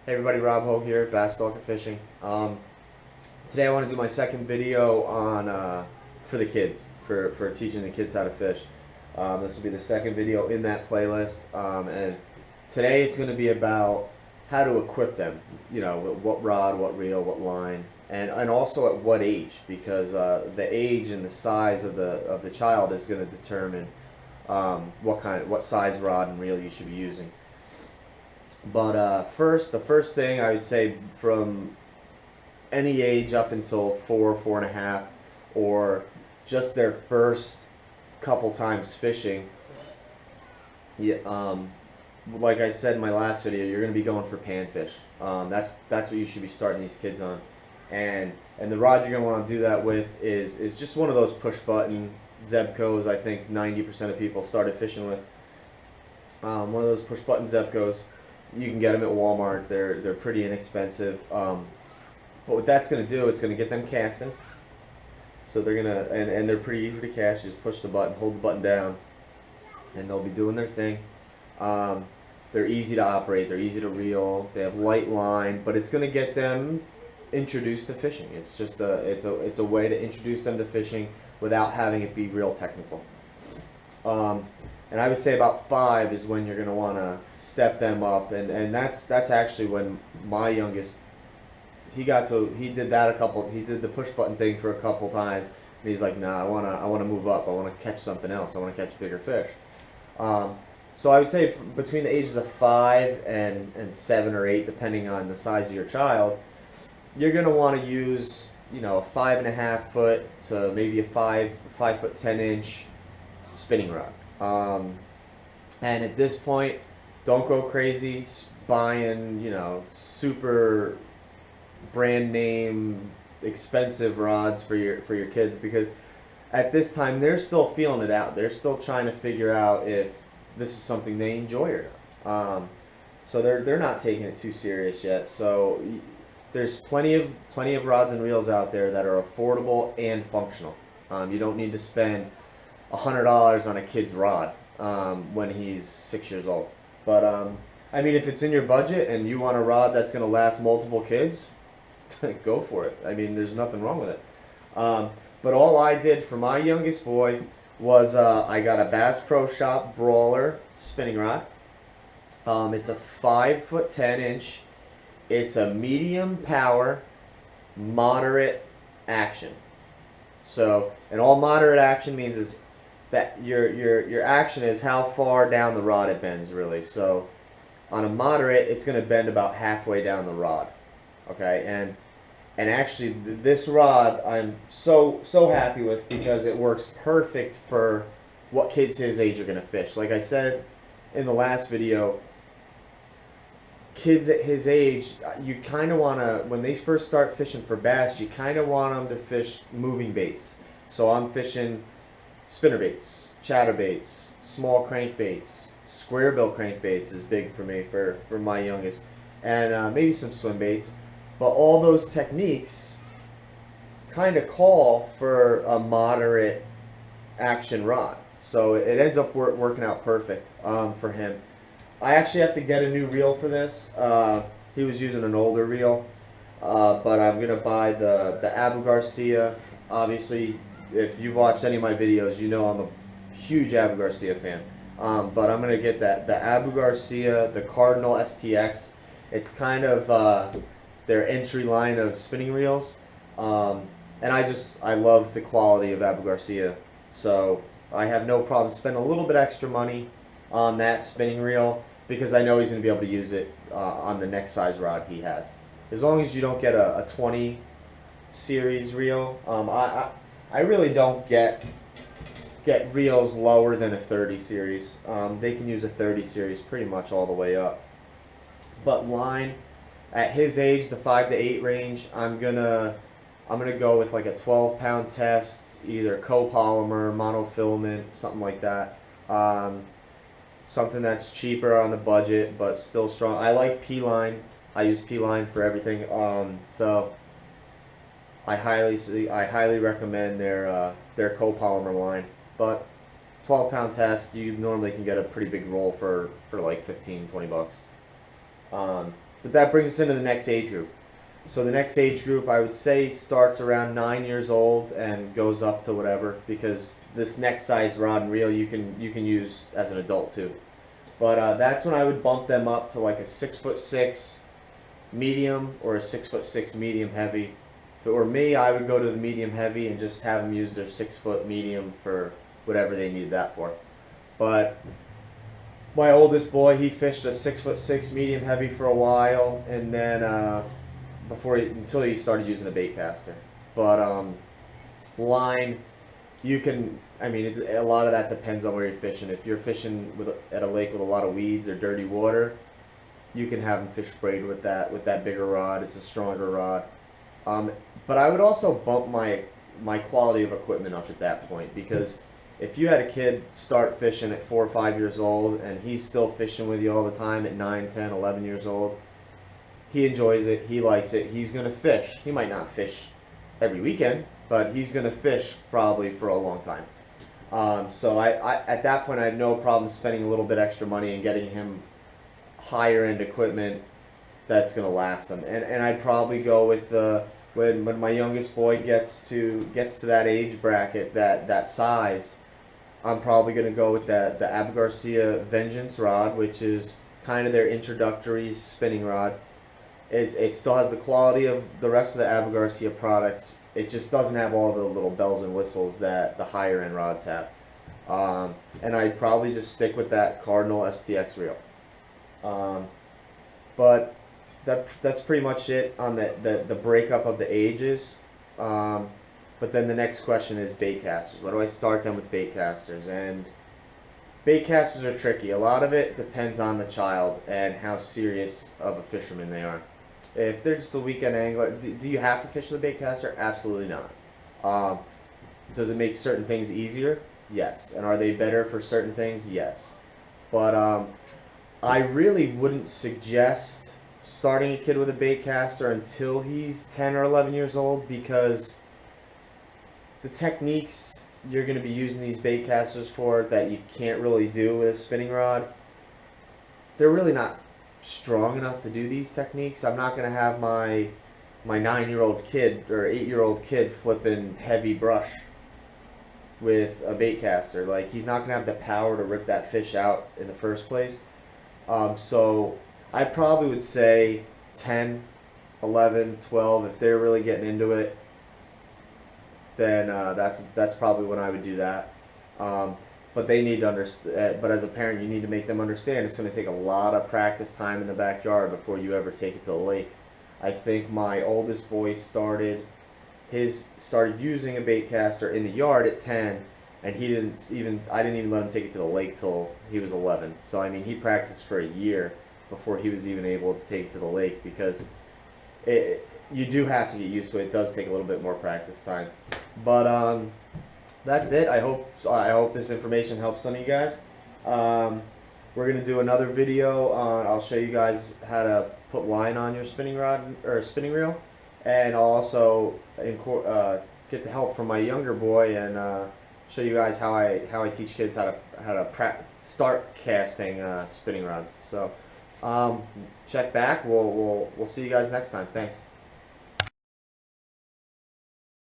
Hey everybody, Rob Hogue here, Bass Stalker Fishing. Today I want to do my second video on for the kids, for teaching the kids how to fish. This will be the second video in that playlist, and today it's going to be about how to equip them. You know, what rod, what reel, what line, and also at what age, because the age and the size of the child is going to determine what size rod and reel you should be using. But the first thing I would say, from any age up until 4, 4.5, or just their first couple times fishing, yeah, like I said in my last video, you're going to be going for panfish. That's what you should be starting these kids on, and the rod you're going to want to do that with is just one of those push button Zebcos. I think 90% of people started fishing with one of those push button Zebcos. You can get them at Walmart. They're pretty inexpensive. But what that's going to do, it's going to get them casting. So they're gonna and they're pretty easy to catch. Just push the button, hold the button down, and they'll be doing their thing. They're easy to operate. They're easy to reel. They have light line, but it's going to get them introduced to fishing. It's just it's a way to introduce them to fishing without having it be real technical. And I would say about 5 is when you're going to want to step them up, and that's actually when my youngest, he did the push button thing for a couple times, and he's like, nah, I want to move up. I want to catch something else. I want to catch bigger fish. So I would say between the ages of 5 and 7 or 8, depending on the size of your child, you're going to want to use, you know, a 5.5 foot to maybe a 5 foot 10 inch spinning rod. And at this point, don't go crazy buying, you know, super brand name expensive rods for your kids, because at this time they're still feeling it out. They're still trying to figure out if this is something they enjoy or not. So they're not taking it too serious yet. So there's plenty of rods and reels out there that are affordable and functional. You don't need to spend $100 on a kid's rod when he's 6 years old. But I mean, if it's in your budget and you want a rod that's going to last multiple kids, go for it. I mean, there's nothing wrong with it. But all I did for my youngest boy was I got a Bass Pro Shop Brawler spinning rod. It's a 5 foot 10 inch. It's a medium power, moderate action. So, and all moderate action means is that your action is how far down the rod it bends, really. So on a moderate, it's going to bend about halfway down the rod. Okay, and actually this rod I'm so happy with, because it works perfect for what kids his age are going to fish. Like I said in the last video, kids at his age, you kind of want to, when they first start fishing for bass, you kind of want them to fish moving baits. So I'm fishing spinner baits, chatter baits, small crankbaits, square bill crankbaits is big for me for my youngest, and maybe some swim baits. But all those techniques kind of call for a moderate action rod, so it ends up working out perfect for him. I actually have to get a new reel for this. He was using an older reel, but I'm gonna buy the Abu Garcia. Obviously, if you've watched any of my videos, you know I'm a huge Abu Garcia fan. But I'm gonna get the Abu Garcia, the Cardinal STX. It's kind of their entry line of spinning reels, and I love the quality of Abu Garcia. So I have no problem spending a little bit extra money on that spinning reel, because I know he's going to be able to use it on the next size rod he has. As long as you don't get a 20 series reel. I really don't get reels lower than a 30 series. They can use a 30 series pretty much all the way up. But line, at his age, the 5 to 8 range, I'm gonna go with like a 12-pound test, either copolymer, monofilament, something like that. Something that's cheaper on the budget but still strong. I like P-line. I use P-line for everything. So I highly recommend their copolymer line. But 12-pound test, you normally can get a pretty big roll for like 15, 20 bucks. But that brings us into the next age group. So the next age group, I would say, starts around 9 years old and goes up to whatever, because this next size rod and reel you can use as an adult too. But that's when I would bump them up to like a 6'6" medium or a 6'6" medium heavy. If it were me, I would go to the medium heavy and just have them use their 6-foot medium for whatever they need that for. But my oldest boy, he fished a 6'6" medium heavy for a while, and then until he started using a bait caster. But line, you can. I mean, a lot of that depends on where you're fishing. If you're fishing at a lake with a lot of weeds or dirty water, you can have them fish braid with that bigger rod. It's a stronger rod. But I would also bump my quality of equipment up at that point, because if you had a kid start fishing at 4 or 5 years old and he's still fishing with you all the time at 9, 10, 11 years old, he enjoys it, he likes it, he's going to fish. He might not fish every weekend, but he's going to fish probably for a long time. So I at that point, I have no problem spending a little bit extra money and getting him higher end equipment that's going to last him. And I'd probably go with when my youngest boy gets to that age bracket, that size, I'm probably going to go with the Abu Garcia Vengeance rod, which is kind of their introductory spinning rod. It still has the quality of the rest of the Abu Garcia products. It just doesn't have all the little bells and whistles that the higher end rods have. And I'd probably just stick with that Cardinal STX reel. But that's pretty much it on the breakup of the ages. But then the next question is bait casters. What do I start them with bait casters? And bait casters are tricky. A lot of it depends on the child and how serious of a fisherman they are. If they're just a weekend angler, do you have to fish with a bait caster? Absolutely not. Does it make certain things easier? Yes. And are they better for certain things? Yes. But I really wouldn't suggest starting a kid with a bait caster until he's 10 or 11 years old, because the techniques you're going to be using these bait casters for that you can't really do with a spinning rod, they're really not strong enough to do these techniques. I'm not going to have my 9-year-old kid or 8-year-old kid flipping heavy brush with a bait caster. Like, he's not going to have the power to rip that fish out in the first place. So I probably would say 10, 11, 12. If they're really getting into it, then that's probably when I would do that. But they need to understand. But as a parent, you need to make them understand it's going to take a lot of practice time in the backyard before you ever take it to the lake. I think my oldest boy started using a bait caster in the yard at 10, and I didn't even let him take it to the lake till he was 11. So I mean, he practiced for a year before he was even able to take it to the lake, because you do have to get used to it. It does take a little bit more practice time. But that's it. I hope this information helps some of you guys. We're gonna do another video on. I'll show you guys how to put line on your spinning rod or spinning reel, and I'll also get the help from my younger boy and show you guys how I teach kids how to start casting spinning rods. So check back. We'll see you guys next time. Thanks.